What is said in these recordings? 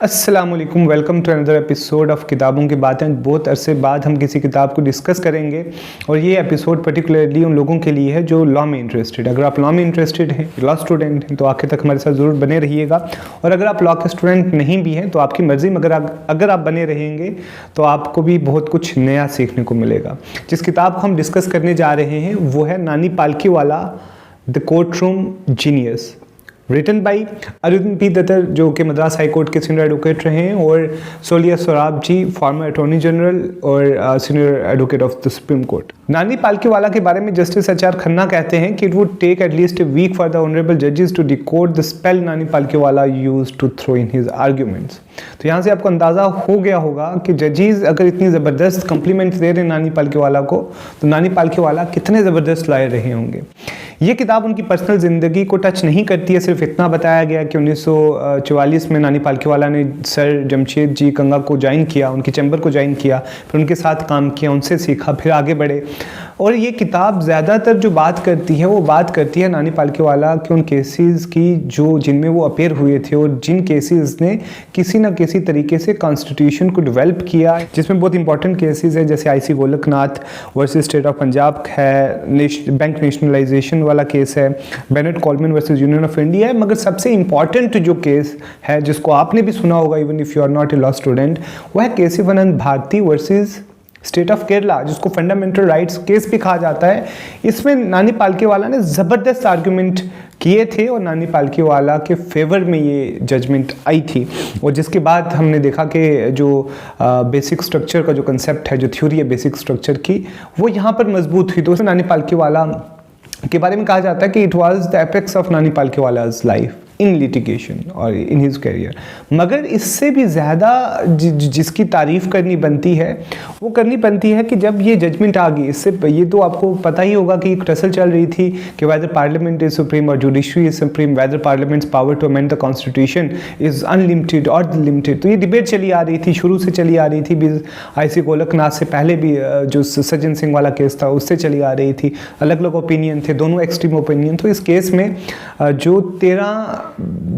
अस्सलामुअलैकुम, welcome to another episode of किताबों की बातें। बहुत अरसे बाद हम किसी किताब को डिस्कस करेंगे और ये एपिसोड पर्टिकुलरली उन लोगों के लिए है जो लॉ में इंटरेस्टेड। अगर आप लॉ में इंटरेस्टेड हैं, लॉ स्टूडेंट हैं, तो आखिर तक हमारे साथ ज़रूर बने रहिएगा। और अगर आप लॉ के स्टूडेंट नहीं भी हैं तो आपकी मर्ज़ी, मगर अगर आप बने रहेंगे तो आपको भी बहुत कुछ नया सीखने को मिलेगा। जिस किताब को हम डिस्कस करने जा रहे हैं वो है Nani Palkhivala, the courtroom genius, written by Arun P Dattar, जो कि मद्रास हाई कोर्ट के सीनियर एडवोकेट रहे हैं, और Soli Sorabjee, former attorney general और senior advocate of the Supreme Court. Nani Palkhivala के बारे में जस्टिस एच.आर. खन्ना कहते हैं कि it would take at least a week for the honourable जजेस to decode the spell Nani Palkhivala used to throw in his arguments. तो यहाँ से आपको अंदाज़ा हो गया होगा कि जजेस अगर इतनी ज़बरदस्त कम्प्लीमेंट दे रहे हैं नानी पालकीवाला को, तो नानी पालकीवाला कितने ज़बरदस्त लाए रहे होंगे। ये किताब उनकी पर्सनल ज़िंदगी को टच नहीं करती है, सिर्फ इतना बताया गया कि 1944 में नानी पालकीवाला ने सर जमशेद जी कंगा को ज्वाइन किया, उनकी चैम्बर को ज्वाइन किया, फिर उनके साथ काम किया, उनसे सीखा, फिर आगे बढ़े। और ये किताब ज़्यादातर जो बात करती है वो बात करती है नानी पालकीवाला के उन केसेस की जो जिनमें वो अपेयर हुए थे और जिन केसेस ने किसी न किसी तरीके से कॉन्स्टिट्यूशन को डेवलप किया, जिसमें बहुत इंपॉर्टेंट केसेस हैं, जैसे IC Golaknath versus state of Punjab है, बैंक नेशनलाइजेशन वाला केस है, Bennett Coleman versus union of India है। मगर सबसे इंपॉर्टेंट जो केस है, जिसको आपने भी सुना होगा even if you are not a law student, वो है Keshavananda Bharati versus state of Kerala, जिसको फंडामेंटल राइट्स केस भी कहा जाता है। इसमें नानी पालकीवाला ने ज़बरदस्त आर्ग्यूमेंट किए थे और नानी पालकीवाला के फेवर में ये जजमेंट आई थी। और जिसके बाद हमने देखा कि जो बेसिक स्ट्रक्चर का जो कंसेप्ट है, जो थ्योरी है बेसिक स्ट्रक्चर की, वो यहाँ पर मजबूत हुई। तो नानी पालकीवाला के बारे में कहा जाता है कि it was the apex of नानी पालकीवालाज लाइफ इन लिटिगेशन और इन हिज करियर। मगर इससे भी ज़्यादा जिसकी तारीफ़ करनी बनती है वो करनी बनती है कि जब ये जजमेंट आ गई, इससे ये तो आपको पता ही होगा कि एक टसल चल रही थी कि वेदर पार्लियामेंट इज सुप्रीम और judiciary is supreme, whether parliament's power to amend the constitution is unlimited और लिमिटेड। तो ये डिबेट चली आ रही थी, शुरू से चली आ रही थी। आईसी गोलकनाथ से पहले भी जो सज्जन सिंह वाला केस था उससे चली आ रही थी। अलग अलग ओपिनियन थे, दोनों एक्सट्रीम ओपिनियन। तो इस केस में जो 13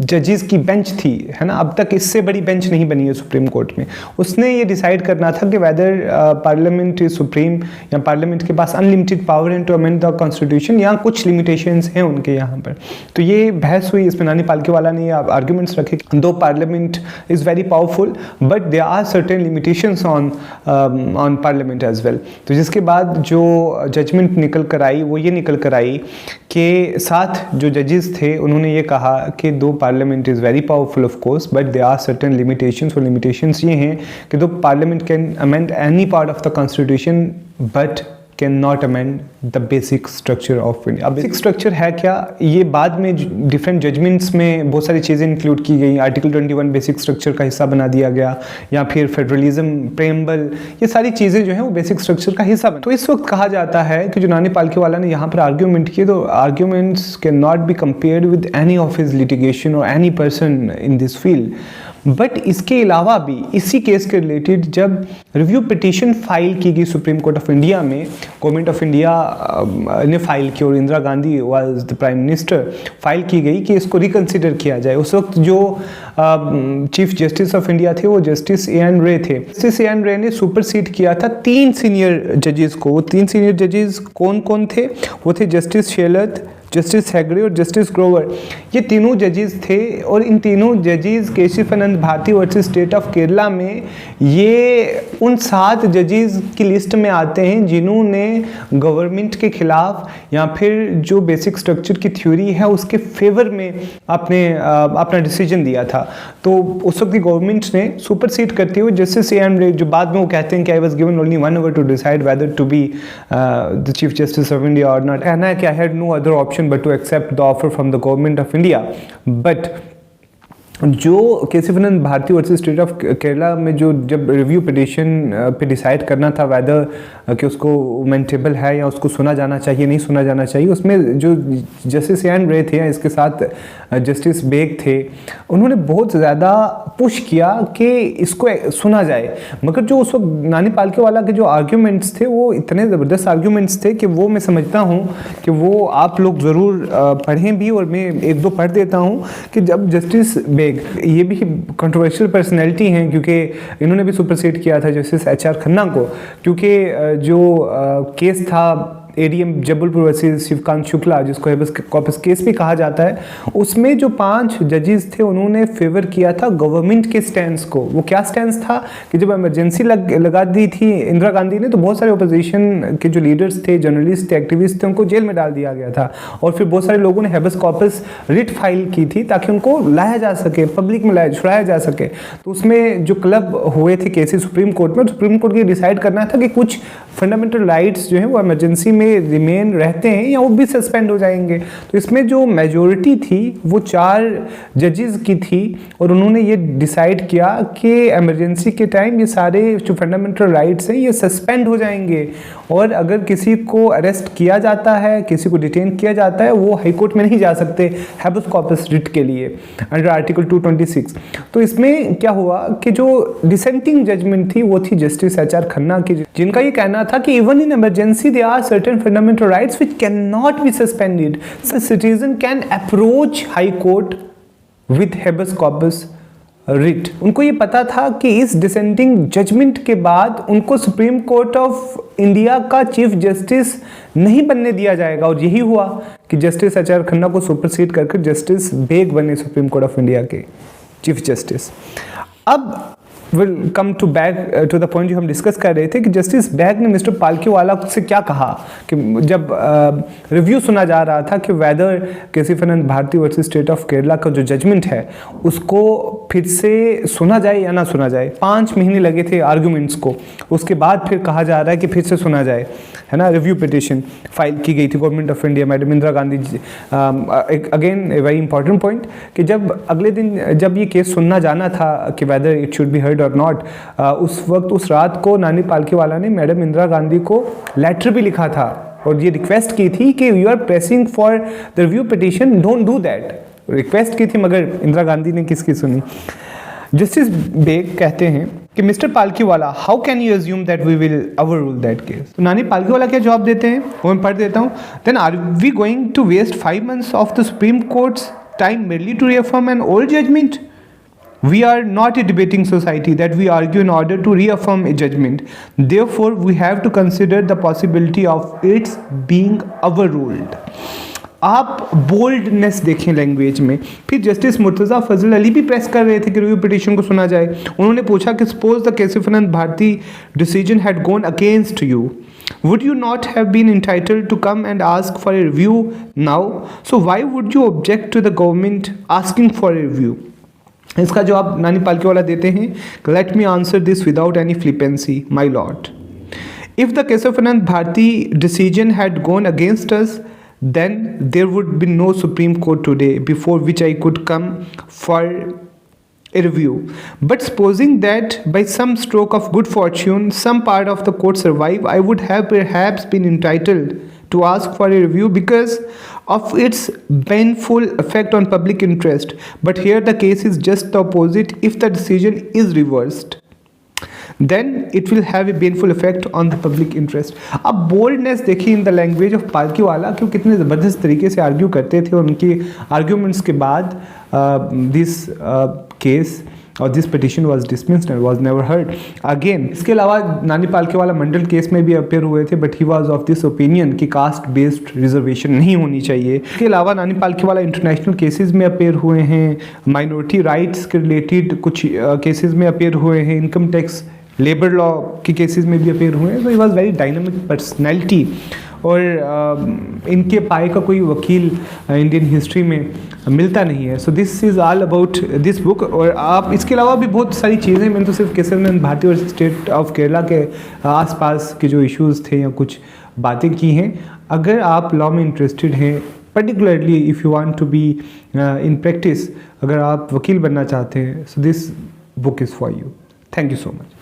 जजेस की बेंच थी, है ना, अब तक इससे बड़ी बेंच नहीं बनी है सुप्रीम कोर्ट में, उसने ये डिसाइड करना था कि वेदर पार्लियामेंट इज सुप्रीम या पार्लियामेंट के पास अनलिमिटेड पावर है टू अमेंड द कॉन्स्टिट्यूशन, या कुछ लिमिटेशंस हैं उनके यहाँ पर। तो ये बहस हुई, इसमें नानी पालकीवाला ने आर्ग्यूमेंट्स रखे, though parliament is very powerful but there are certain limitations on parliament as well. तो जिसके बाद जो जजमेंट निकल कर आई वो ये निकल कर आई कि 7 जो जजेस थे उन्होंने ये कहा कि though parliament is very powerful of course but they are certain limitations. और लिमिटेशंस ये हैं कि though parliament can amend any part of the constitution but can not amend the basic structure of India. अब basic structure है क्या, ये बाद में डिफरेंट जजमेंट्स में बहुत सारी चीज़ें इंक्लूड की गई। आर्टिकल 21 बेसिक स्ट्रक्चर का हिस्सा बना दिया गया, या फिर फेडरलिज्म प्रेम्बल, ये सारी चीज़ें जो हैं वो बेसिक स्ट्रक्चर का हिस्सा बना। तो इस वक्त कहा जाता है कि जो नानी पालकीवाला ने यहाँ पर आर्ग्यूमेंट किए, तो arguments can not be compared with any of his litigation or any person in this field. But इसके अलावा भी इसी केस के रिलेटेड जब रिव्यू पिटीशन फाइल की गई सुप्रीम कोर्ट ऑफ इंडिया में, गवर्नमेंट ऑफ इंडिया ने फाइल की और Indira Gandhi was the prime minister, file की गई कि इसको रिकंसिडर किया जाए। उस वक्त जो चीफ जस्टिस ऑफ इंडिया थे वो जस्टिस ए.एन. रे थे। Justice AN. रे ने सुपरसीड किया था 3 सीनियर जजेस को। वो 3 सीनियर जजेस कौन कौन थे? वो थे जस्टिस शेलत, जस्टिस हेगड़े और जस्टिस ग्रोवर। ये तीनों जजेस थे और इन तीनों जजेस Keshavananda Bharati versus state of Kerala में ये उन 7 जजेस की लिस्ट में आते हैं जिन्होंने गवर्नमेंट के खिलाफ या फिर जो बेसिक स्ट्रक्चर की थ्योरी है उसके फेवर में अपना डिसीजन दिया था। तो उस वक्त की गवर्नमेंट ने सुपरसीड करते हुए जस्टिस ए.एन. रे, जो बाद में वो कहते हैं कि I was given only 1 hour to decide whether to be the chief justice of India और नॉट, कहना है कि I had no other option but to accept the offer from the government of India. But जो Keshavananda Bharati versus state of Kerala में जो जब review petition पे decide करना था वेदर कि उसको मेंटेबल है या उसको सुना जाना चाहिए, नहीं सुना जाना चाहिए, उसमें जो जस्टिस ए.एन. रे थे, इसके साथ जस्टिस बेग थे, उन्होंने बहुत ज़्यादा पुश किया कि इसको सुना जाए। मगर जो उस वक्त नानी पालकीवाला के जो आर्ग्यूमेंट्स थे वो इतने ज़बरदस्त आर्ग्यूमेंट्स थे कि वो मैं समझता हूँ कि वो आप लोग ज़रूर पढ़ें भी, और मैं 1-2 पढ़ देता हूँ कि जब जस्टिस बेग, ये भी कंट्रोवर्शियल पर्सनैलिटी हैं क्योंकि इन्होंने भी सुपरसीड किया था जस्टिस HR खन्ना को, क्योंकि जो केस था ADM जबलपुर वर्सेस शिवकांत शुक्ला, जिसको हेबस कॉर्पस केस भी कहा जाता है, उसमें जो 5 जजेस थे उन्होंने फेवर किया था गवर्नमेंट के स्टैंड को। वो क्या स्टैंड था कि जब इमरजेंसी लगा दी थी इंदिरा गांधी ने, तो बहुत सारे अपोजिशन के जो लीडर्स थे, जर्नलिस्ट थे, एक्टिविस्ट थे, उनको जेल में डाल दिया गया था। और फिर बहुत सारे लोगों ने हेबस कॉर्पस रिट फाइल की थी ताकि उनको लाया जा सके, पब्लिक में छुड़ाया जा सके। तो उसमें जो क्लब हुए थे केसेस सुप्रीम कोर्ट में, सुप्रीम कोर्ट को डिसाइड करना था कि कुछ फंडामेंटल राइट्स जो है वो इमरजेंसी में रिमेन रहते हैं या वो भी सस्पेंड हो जाएंगे। तो इसमें जो मेजोरिटी थी वो 4 जजेस की थी और उन्होंने ये डिसाइड किया कि इमरजेंसी के टाइम ये सारे जो फंडामेंटल राइट्स हैं ये सस्पेंड हो जाएंगे, और अगर किसी को अरेस्ट किया जाता है, किसी को डिटेन किया जाता है, वो हाई कोर्ट में नहीं जा सकते हैबस कॉर्पस रिट के लिए अंडर आर्टिकल 226। तो इसमें क्या हुआ कि जो डिसेंटिंग जजमेंट थी वो थी जस्टिस HR खन्ना की, जिनका ये कहना था कि even in emergency there are certain fundamental rights which can not be suspended, so citizen can approach high court with habeas corpus writ. उनको ये पता था कि इस डिसेंटिंग जजमेंट के बाद उनको सुप्रीम कोर्ट ऑफ इंडिया का चीफ जस्टिस नहीं बनने दिया जाएगा, और यही हुआ कि जस्टिस HR खन्ना को सुपरसीड करके जस्टिस बेग बने सुप्रीम कोर्ट ऑफ इंडिया के चीफ जस्टिस। अब will come to back to the point जो हम डिस्कस कर रहे थे कि जस्टिस बेग ने मिस्टर पालकीवाला से क्या कहा कि जब रिव्यू सुना जा रहा था कि whether Kesavananda Bharati versus state of Kerala का जो जजमेंट है उसको फिर से सुना जाए या ना सुना जाए। 5 महीने लगे थे आर्ग्यूमेंट्स को, उसके बाद फिर कहा जा रहा है कि फिर से सुना जाए, है ना। रिव्यू पिटिशन फाइल की गई थी government of India, madam Indira Gandhi ji. Again a very important point कि जब अगले दिन जब ये केस सुनना जाना था कि whether it should be heard और नॉट, उस वक्त उस रात को नानी पालकीवाला ने मैडम इंदिरा गांधी को लेटर भी लिखा था और ये रिक्वेस्ट की थी कि you are pressing for the review petition, don't do that, request की थी, मगर इंदिरा गांधी ने किसकी सुनी। जस्टिस बेग कहते हैं कि mister Palkhivala, how can you assume that we will overrule that case. तो नानी पालकीवाला क्या जवाब देते हैं वो मैं पढ़ देता हूँ। Then are we going to waste 5 months of the supreme court's time merely to reaffirm an old judgment? We are not a debating society that we argue in order to reaffirm a judgment. Therefore, we have to consider the possibility of its being overruled. आप boldness देखें language में। फिर justice Murtaza फजल अली भी press कर रहे थे कि review petition को सुना जाए। उन्होंने पूछा कि suppose the Kesavananda Bharati decision had gone against you, would you not have been entitled to come and ask for a review now? So why would you object to the government asking for a review? इसका जवाब नानी पालकीवाला देते हैं, let me answer this without any flippancy my lord. If the Kesavananda Bharati decision had gone against us, then there would be no Supreme Court today before which I could come for a review. But supposing that by some stroke of good fortune some part of the court survive, I would have perhaps been entitled to ask for a review because of its baneful effect on public interest. But here the case is just the opposite. If the decision is reversed, then it will have a baneful effect on the public interest. अब boldness देखिए in the language of Palkhivala कि वो कितने ज़बरदस्त तरीके से argue करते थे, और उनकी आर्ग्यूमेंट्स के बाद दिस केस और this petition was dismissed and was never heard again. इसके अलावा नानी पालकीवाला मंडल केस में भी अपेयर हुए थे, but he was of this opinion कि कास्ट बेस्ड रिजर्वेशन नहीं होनी चाहिए। इसके अलावा नानी पालकीवाला इंटरनेशनल केसेस में अपेयर हुए हैं, माइनॉरिटी राइट्स के रिलेटेड कुछ केसेस में अपेयर हुए हैं, इनकम टैक्स लेबर लॉ के केसेस में भी अपेयर हुए हैं। So he was very dynamic personality, और इनके पाए का कोई वकील इंडियन हिस्ट्री में मिलता नहीं है। So this is all about this book. और आप इसके अलावा भी बहुत सारी चीज़ें, मैंने तो सिर्फ केशवानंद भारती और स्टेट ऑफ केरला के आसपास के जो इश्यूज़ थे या कुछ बातें की हैं। अगर आप लॉ में इंटरेस्टेड हैं, particularly if you want to be in practice, अगर आप वकील बनना चाहते हैं, so this book is for you. Thank you so much.